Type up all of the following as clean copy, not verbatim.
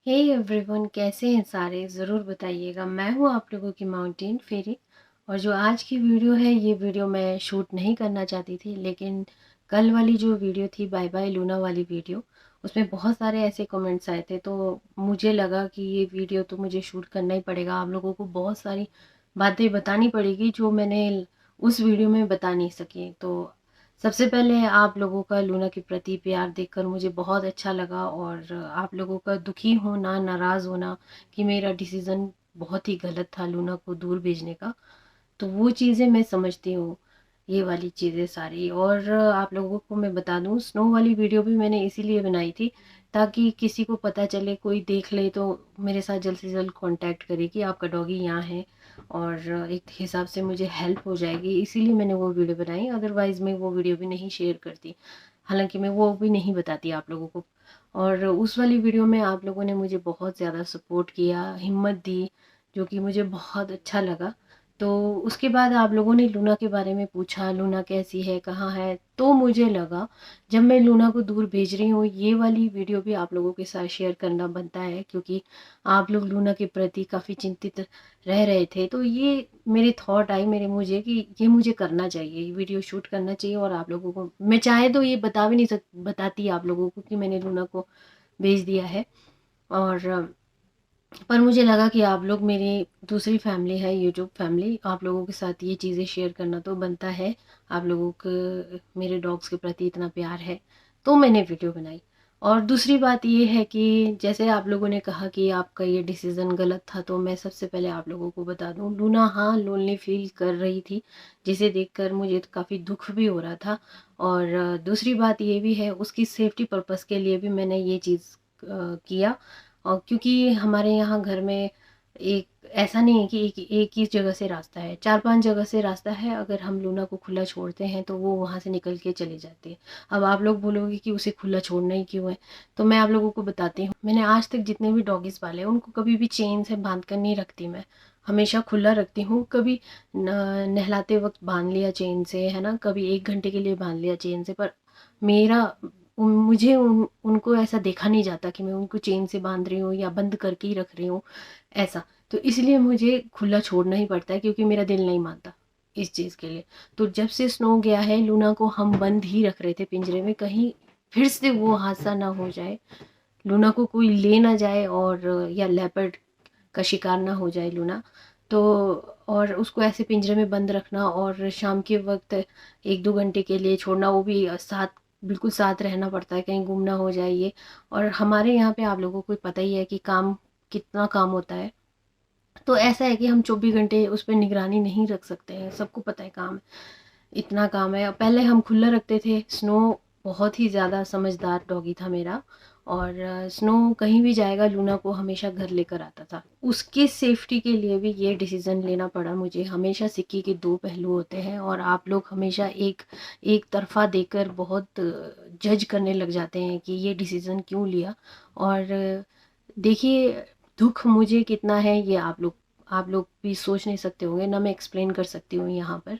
Hey everyone, कैसे हैं सारे? ज़रूर बताइएगा। मैं हूँ आप लोगों की माउंटेन फेरी। और जो आज की वीडियो है, ये वीडियो मैं शूट नहीं करना चाहती थी, लेकिन कल वाली जो वीडियो थी, बाय बाय लूना वाली वीडियो, उसमें बहुत सारे ऐसे कमेंट्स आए थे, तो मुझे लगा कि ये वीडियो तो मुझे शूट करना ही पड़ेगा। आप लोगों को बहुत सारी बातें बतानी पड़ेगी जो मैंने उस वीडियो में बता नहीं सकी। तो सबसे पहले आप लोगों का लूना के प्रति प्यार देखकर मुझे बहुत अच्छा लगा, और आप लोगों का दुखी होना, नाराज़ होना कि मेरा डिसीज़न बहुत ही गलत था लूना को दूर भेजने का, तो वो चीज़ें मैं समझती हूँ, ये वाली चीज़ें सारी। और आप लोगों को मैं बता दूँ, स्नो वाली वीडियो भी मैंने इसीलिए बनाई थी ताकि किसी को पता चले, कोई देख ले तो मेरे साथ जल्द से जल्द कांटेक्ट करे कि आपका डॉगी यहाँ है, और एक हिसाब से मुझे हेल्प हो जाएगी। इसीलिए मैंने वो वीडियो बनाई, अदरवाइज़ मैं वो वीडियो भी नहीं शेयर करती। हालाँकि मैं वो भी नहीं बताती आप लोगों को। और उस वाली वीडियो में आप लोगों ने मुझे बहुत ज़्यादा सपोर्ट किया, हिम्मत दी, जो कि मुझे बहुत अच्छा लगा। तो उसके बाद आप लोगों ने लूना के बारे में पूछा, लूना कैसी है, कहाँ है? तो मुझे लगा जब मैं लूना को दूर भेज रही हूँ, ये वाली वीडियो भी आप लोगों के साथ शेयर करना बनता है, क्योंकि आप लोग लूना के प्रति काफ़ी चिंतित रह रहे थे। तो ये मेरे थॉट आई मेरे मुझे कि ये मुझे करना चाहिए, ये वीडियो शूट करना चाहिए। और आप लोगों को मैं चाहे तो ये बता भी नहीं बताती आप लोगों को कि मैंने लूना को भेज दिया है। और पर मुझे लगा कि आप लोग मेरी दूसरी फैमिली है, यूट्यूब फैमिली, आप लोगों के साथ ये चीज़ें शेयर करना तो बनता है। आप लोगों को मेरे डॉग्स के प्रति इतना प्यार है, तो मैंने वीडियो बनाई। और दूसरी बात ये है कि जैसे आप लोगों ने कहा कि आपका ये डिसीज़न गलत था, तो मैं सबसे पहले आप लोगों को बता दूं, लूना हाँ लोनली फील कर रही थी, जिसे देखकर मुझे तो काफ़ी दुख भी हो रहा था। और दूसरी बात ये भी है, उसकी सेफ्टी पर्पज़ के लिए भी मैंने ये चीज़ किया। और क्योंकि हमारे यहाँ घर में एक ऐसा नहीं है कि एक ही जगह से रास्ता है, 4-5 जगह से रास्ता है। अगर हम लूना को खुला छोड़ते हैं तो वो वहाँ से निकल के चली जाती है। अब आप लोग बोलोगे कि उसे खुला छोड़ना ही क्यों है, तो मैं आप लोगों को बताती हूँ। मैंने आज तक जितने भी डॉगीज़ पाले हैं, उनको कभी भी चेन से बांध कर नहीं रखती मैं, हमेशा खुला रखती हूँ। कभी नहलाते वक्त बांध लिया चेन से, है ना, कभी 1 घंटे के लिए बांध लिया चेन से। पर मेरा मुझे उनको ऐसा देखा नहीं जाता कि मैं उनको चेन से बांध रही हूँ या बंद करके ही रख रही हूँ, ऐसा। तो इसलिए मुझे खुला छोड़ना ही पड़ता है, क्योंकि मेरा दिल नहीं मानता इस चीज़ के लिए। तो जब से स्नो गया है, लूना को हम बंद ही रख रहे थे पिंजरे में, कहीं फिर से वो हादसा ना हो जाए, लूना को कोई ले ना जाए, और या लेपर्ड का शिकार ना हो जाए लूना। तो और उसको ऐसे पिंजरे में बंद रखना, और शाम के वक्त 1-2 घंटे के लिए छोड़ना, वो भी साथ, बिल्कुल साथ रहना पड़ता है, कहीं गुम ना हो जाए ये। और हमारे यहाँ पे आप लोगों को पता ही है कि काम, कितना काम होता है। तो ऐसा है कि हम 24 घंटे उस पर निगरानी नहीं रख सकते हैं, सबको पता है काम, इतना काम है। पहले हम खुला रखते थे। स्नो बहुत ही ज़्यादा समझदार डॉगी था मेरा, और स्नो कहीं भी जाएगा, लूना को हमेशा घर लेकर आता था। उसकी सेफ्टी के लिए भी ये डिसीज़न लेना पड़ा मुझे। हमेशा सिक्के के दो पहलू होते हैं, और आप लोग हमेशा एक एक तरफा देकर बहुत जज करने लग जाते हैं कि ये डिसीज़न क्यों लिया। और देखिए, दुख मुझे कितना है ये आप लोग भी सोच नहीं सकते होंगे ना, मैं एक्सप्लेन कर सकती हूँ यहाँ पर,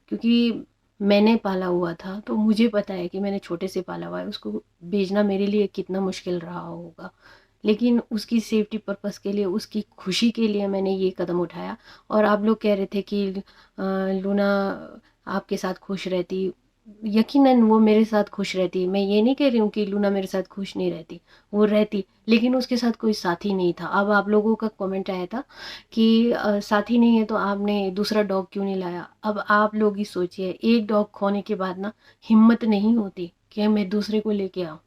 क्योंकि मैंने पाला हुआ था, तो मुझे पता है कि मैंने छोटे से पाला हुआ है, उसको भेजना मेरे लिए कितना मुश्किल रहा होगा। लेकिन उसकी सेफ्टी पर्पस के लिए, उसकी खुशी के लिए मैंने ये कदम उठाया। और आप लोग कह रहे थे कि लूना आपके साथ खुश रहती। यकीनन वो मेरे साथ खुश रहती। मैं ये नहीं कह रही हूँ कि लूना मेरे साथ खुश नहीं रहती, वो रहती, लेकिन उसके साथ कोई साथी नहीं था। अब आप लोगों का कमेंट आया था कि साथी नहीं है तो आपने दूसरा डॉग क्यों नहीं लाया। अब आप लोग ही सोचिए, एक डॉग खोने के बाद ना हिम्मत नहीं होती कि मैं दूसरे को लेके आऊँ।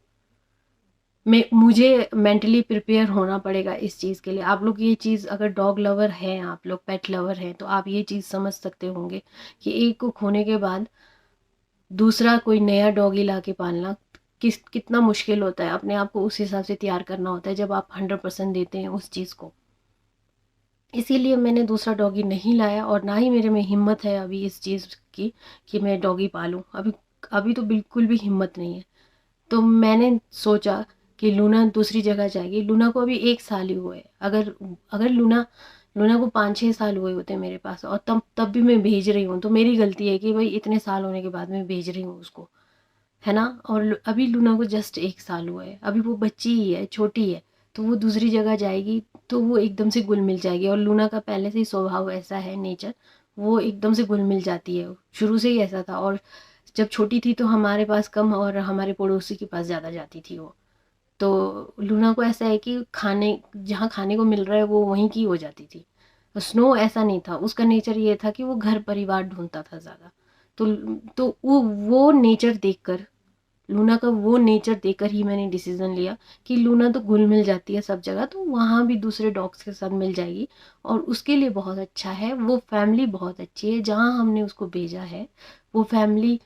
मुझे मेंटली प्रिपेयर होना पड़ेगा इस चीज़ के लिए। आप लोग ये चीज़, अगर डॉग लवर हैं, आप लोग पेट लवर हैं, तो आप ये चीज़ समझ सकते होंगे कि एक को खोने के बाद दूसरा कोई नया डॉगी ला के पालना कितना मुश्किल होता है। अपने आप को उस हिसाब से तैयार करना होता है जब आप 100% देते हैं उस चीज़ को। इसीलिए मैंने दूसरा डॉगी नहीं लाया, और ना ही मेरे में हिम्मत है अभी इस चीज़ की कि मैं डॉगी पालूँ। अभी अभी तो बिल्कुल भी हिम्मत नहीं है। तो मैंने सोचा कि लूना दूसरी जगह जाएगी। लूना को अभी 1 साल ही हुए। अगर अगर लूना लूना को 5-6 साल हुए होते मेरे पास, और तब तब भी मैं भेज रही हूँ, तो मेरी गलती है कि भाई इतने साल होने के बाद मैं भेज रही हूँ उसको, है ना। और अभी लूना को जस्ट 1 साल हुआ है, अभी वो बच्ची ही है, छोटी है। तो वो दूसरी जगह जाएगी तो वो एकदम से घुल मिल जाएगी। और लूना का पहले से ही स्वभाव ऐसा है, नेचर, वो एकदम से घुल मिल जाती है, शुरू से ही ऐसा था। और जब छोटी थी तो हमारे पास कम और हमारे पड़ोसी के पास ज़्यादा जाती थी वो। तो लूना को ऐसा है कि खाने, जहाँ खाने को मिल रहा है वो वहीं की हो जाती थी। स्नो ऐसा नहीं था, उसका नेचर ये था कि वो घर परिवार ढूंढता था ज़्यादा। तो वो नेचर देखकर, लूना का वो नेचर देखकर ही मैंने डिसीजन लिया कि लूना तो घुल मिल जाती है सब जगह, तो वहाँ भी दूसरे डॉग्स के साथ मिल जाएगी और उसके लिए बहुत अच्छा है। वो फैमिली बहुत अच्छी है जहाँ हमने उसको भेजा है, वो फैमिली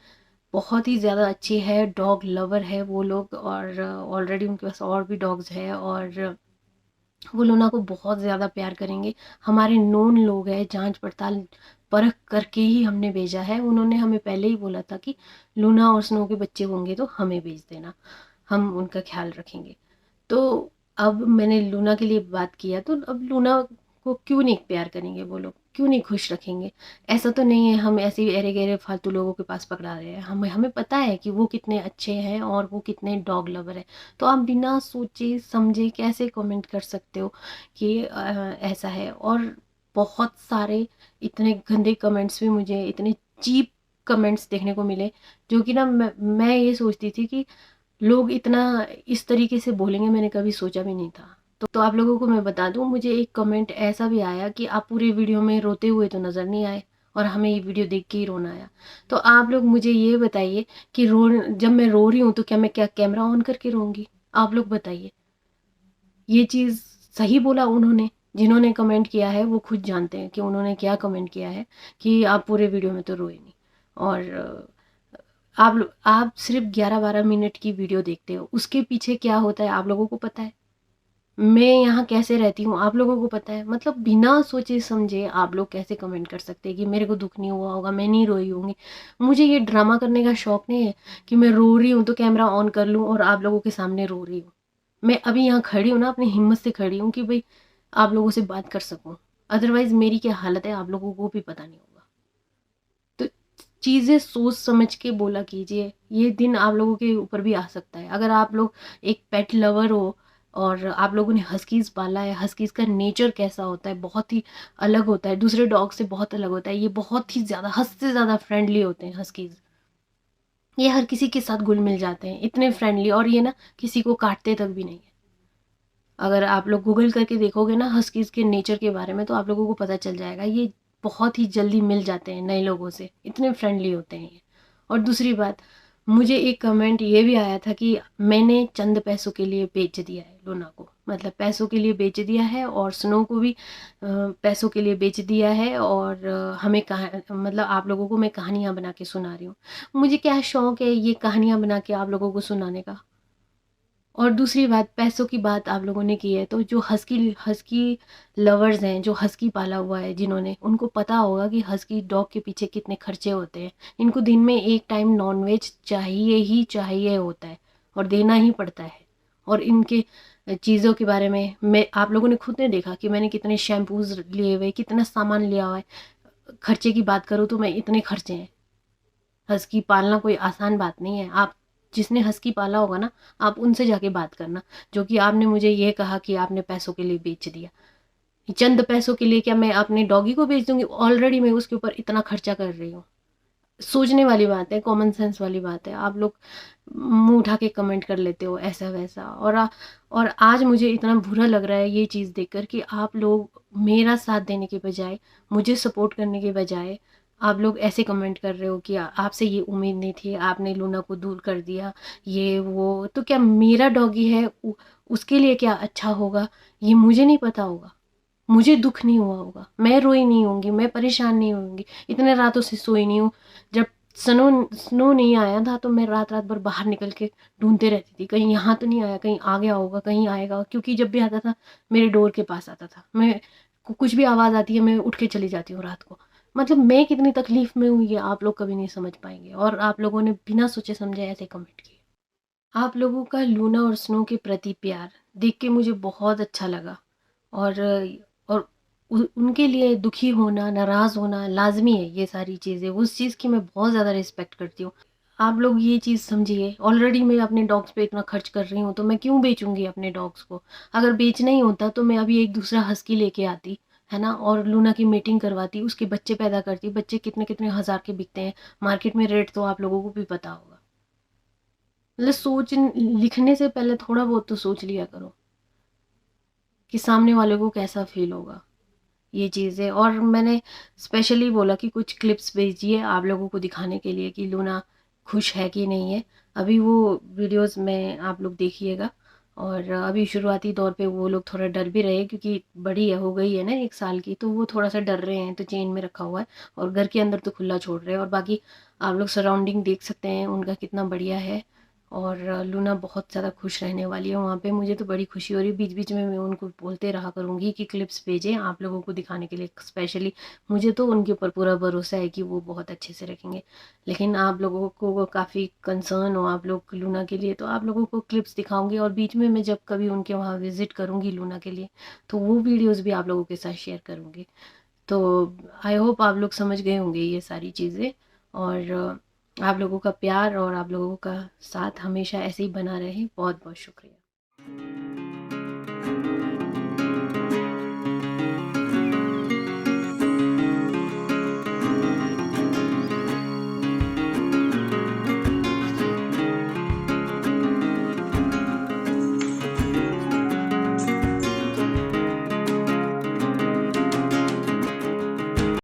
बहुत ही ज़्यादा अच्छी है, डॉग लवर है वो लोग। और ऑलरेडी उनके पास और भी डॉग्स है और वो लूना को बहुत ज़्यादा प्यार करेंगे। हमारे नोन लोग हैं, जांच पड़ताल परख करके ही हमने भेजा है। उन्होंने हमें पहले ही बोला था कि लूना और स्नो के बच्चे होंगे तो हमें भेज देना, हम उनका ख्याल रखेंगे। तो अब मैंने लूना के लिए बात किया, तो अब लूना को क्यों नहीं प्यार करेंगे वो लोग, क्यों नहीं खुश रखेंगे? ऐसा तो नहीं है हम ऐसे ही अरे गहरे फालतू लोगों के पास पकड़ा रहे हैं। हमें हमें पता है कि वो कितने अच्छे हैं और वो कितने डॉग लवर है। तो आप बिना सोचे समझे कैसे कमेंट कर सकते हो कि ऐसा है? और बहुत सारे इतने गंदे कमेंट्स भी, मुझे इतने चीप कमेंट्स देखने को मिले, जो कि ना मैं ये सोचती थी कि लोग इतना इस तरीके से बोलेंगे, मैंने कभी सोचा भी नहीं था। तो आप लोगों को मैं बता दूं, मुझे एक कमेंट ऐसा भी आया कि आप पूरे वीडियो में रोते हुए तो नज़र नहीं आए और हमें ये वीडियो देख के ही रोना आया। तो आप लोग मुझे ये बताइए कि जब मैं रो रही हूँ तो क्या कैमरा ऑन करके रोऊंगी? आप लोग बताइए। ये चीज़ सही बोला उन्होंने, जिन्होंने कमेंट किया है वो खुद जानते हैं कि उन्होंने क्या कमेंट किया है, कि आप पूरे वीडियो में तो रोए नहीं। और आप सिर्फ 11-12 मिनट की वीडियो देखते हो, उसके पीछे क्या होता है आप लोगों को पता है? मैं यहाँ कैसे रहती हूँ आप लोगों को पता है? मतलब बिना सोचे समझे आप लोग कैसे कमेंट कर सकते हैं कि मेरे को दुख नहीं हुआ होगा, मैं नहीं रोई होंगी। मुझे ये ड्रामा करने का शौक नहीं है कि मैं रो रही हूँ तो कैमरा ऑन कर लूँ और आप लोगों के सामने रो रही हूँ। मैं अभी यहाँ खड़ी हूँ ना, अपनी हिम्मत से खड़ी हूँ कि भाई आप लोगों से बात कर सकूँ। अदरवाइज मेरी क्या हालत है आप लोगों को भी पता नहीं होगा। तो चीज़ें सोच समझ के बोला कीजिए, ये दिन आप लोगों के ऊपर भी आ सकता है। अगर आप लोग एक पेट लवर हो और आप लोगों ने हस्कीज़ पाला है, हस्कीज़ का नेचर कैसा होता है, बहुत ही अलग होता है, दूसरे डॉग से बहुत अलग होता है। ये बहुत ही ज़्यादा, हद से ज़्यादा फ्रेंडली होते हैं हस्कीज़। ये हर किसी के साथ घुल मिल जाते हैं, इतने फ्रेंडली, और ये ना किसी को काटते तक भी नहीं है। अगर आप लोग गूगल करके देखोगे ना हस्कीज़ के नेचर के बारे में तो आप लोगों को पता चल जाएगा। ये बहुत ही जल्दी मिल जाते हैं नए लोगों से, इतने फ्रेंडली होते हैं ये। और दूसरी बात, मुझे एक कमेंट ये भी आया था कि मैंने चंद पैसों के लिए बेच दिया है लूना को, मतलब पैसों के लिए बेच दिया है, और स्नो को भी पैसों के लिए बेच दिया है। और हमें मतलब आप लोगों को मैं कहानियाँ बना के सुना रही हूँ। मुझे क्या शौक है ये कहानियाँ बना के आप लोगों को सुनाने का? और दूसरी बात, पैसों की बात आप लोगों ने की है, तो जो हस्की हस्की लवर्स हैं, जो हस्की पाला हुआ है जिन्होंने, उनको पता होगा कि हस्की डॉग के पीछे कितने खर्चे होते हैं। इनको दिन में एक टाइम नॉनवेज चाहिए ही चाहिए होता है और देना ही पड़ता है। और इनके चीज़ों के बारे में मैं, आप लोगों ने खुद ने देखा कि मैंने कितने शैम्पूज लिए हुए, कितना सामान लिया हुआ है। खर्चे की बात करूँ तो मैं, इतने खर्चे हैं। हस्की पालना कोई आसान बात नहीं है। आप जिसने हस्की पाला होगा ना, आप उनसे जाके बात करना, जो कि आपने मुझे ये कहा कि आपने पैसों के लिए बेच दिया। चंद पैसों के लिए क्या मैं अपने डॉगी को बेच दूंगी? ऑलरेडी मैं उसके ऊपर इतना खर्चा कर रही हूँ। सोचने वाली बात है, कॉमन सेंस वाली बात है। आप लोग मुंह उठा के कमेंट कर लेते हो ऐसा वैसा। और आज मुझे इतना बुरा लग रहा है ये चीज़ देखकर कि आप लोग मेरा साथ देने के बजाय, मुझे सपोर्ट करने के बजाय, आप लोग ऐसे कमेंट कर रहे हो कि आपसे ये उम्मीद नहीं थी, आपने लूना को दूर कर दिया, ये वो। तो क्या मेरा डॉगी है उसके लिए क्या अच्छा होगा ये मुझे नहीं पता होगा? मुझे दुख नहीं हुआ होगा, मैं रोई नहीं होंगी, मैं परेशान नहीं होंगी, इतने रातों से सोई नहीं हूँ। जब स्नो स्नो नहीं आया था तो मैं रात रात भर बाहर निकल के ढूंढते रहती थी, कहीं यहाँ तो नहीं आया, कहीं आ गया होगा, कहीं आएगा, क्योंकि जब भी आता था मेरे डोर के पास आता था। मैं कुछ भी आवाज़ आती है मैं उठ के चली जाती हूँ रात को। मतलब मैं कितनी तकलीफ में हूँ ये आप लोग कभी नहीं समझ पाएंगे, और आप लोगों ने बिना सोचे समझे ऐसे कमेंट किए। आप लोगों का लूना और स्नो के प्रति प्यार देख के मुझे बहुत अच्छा लगा। और और उनके लिए दुखी होना, नाराज़ होना लाज़मी है, ये सारी चीज़ें, उस चीज़ की मैं बहुत ज़्यादा रिस्पेक्ट करती हूँ। आप लोग ये चीज़ समझिए, ऑलरेडी मैं अपने डॉग्स पे इतना खर्च कर रही हूँ, तो मैं क्यों बेचूँगी अपने डॉग्स को? अगर बेचना ही होता तो मैं अभी एक दूसरा हस्की लेके आती, है ना? और लूना की मीटिंग करवाती, उसके बच्चे पैदा करती। बच्चे कितने-कितने हज़ार के बिकते हैं, मार्केट में रेट तो आप लोगों को भी पता होगा। मतलब लिखने से पहले थोड़ा बहुत तो सोच लिया करो कि सामने वाले को कैसा फ़ील होगा। ये चीज़ें, और मैंने स्पेशली बोला कि कुछ क्लिप्स भेजिए आप लोगों को दिखाने के लिए कि लूना खुश है कि नहीं है। अभी वो वीडियोस में आप लोग देखिएगा। और अभी शुरुआती दौर पे वो लोग थोड़ा डर भी रहे, क्योंकि बड़ी है, हो गई है ना 1 साल की, तो वो थोड़ा सा डर रहे हैं, तो चेन में रखा हुआ है। और घर के अंदर तो खुला छोड़ रहे हैं। और बाकी आप लोग सराउंडिंग देख सकते हैं उनका कितना बढ़िया है। और लूना बहुत ज़्यादा खुश रहने वाली है वहाँ पे। मुझे तो बड़ी खुशी हो रही है। बीच-बीच में मैं उनको बोलते रहा करूँगी कि क्लिप्स भेजें आप लोगों को दिखाने के लिए स्पेशली। मुझे तो उनके ऊपर पूरा भरोसा है कि वो बहुत अच्छे से रखेंगे। लेकिन आप लोगों को वो काफ़ी कंसर्न हो आप लोग लूना के लिए, तो आप लोगों को क्लिप्स दिखाऊँगी। और बीच में मैं जब कभी उनके वहाँ विज़िट करूँगी लूना के लिए, तो वो वीडियोज़ भी आप लोगों के साथ शेयर करूँगी। तो आई होप आप लोग समझ गए होंगे ये सारी चीज़ें। और आप लोगों का प्यार और आप लोगों का साथ हमेशा ऐसे ही बना रहे। बहुत बहुत शुक्रिया।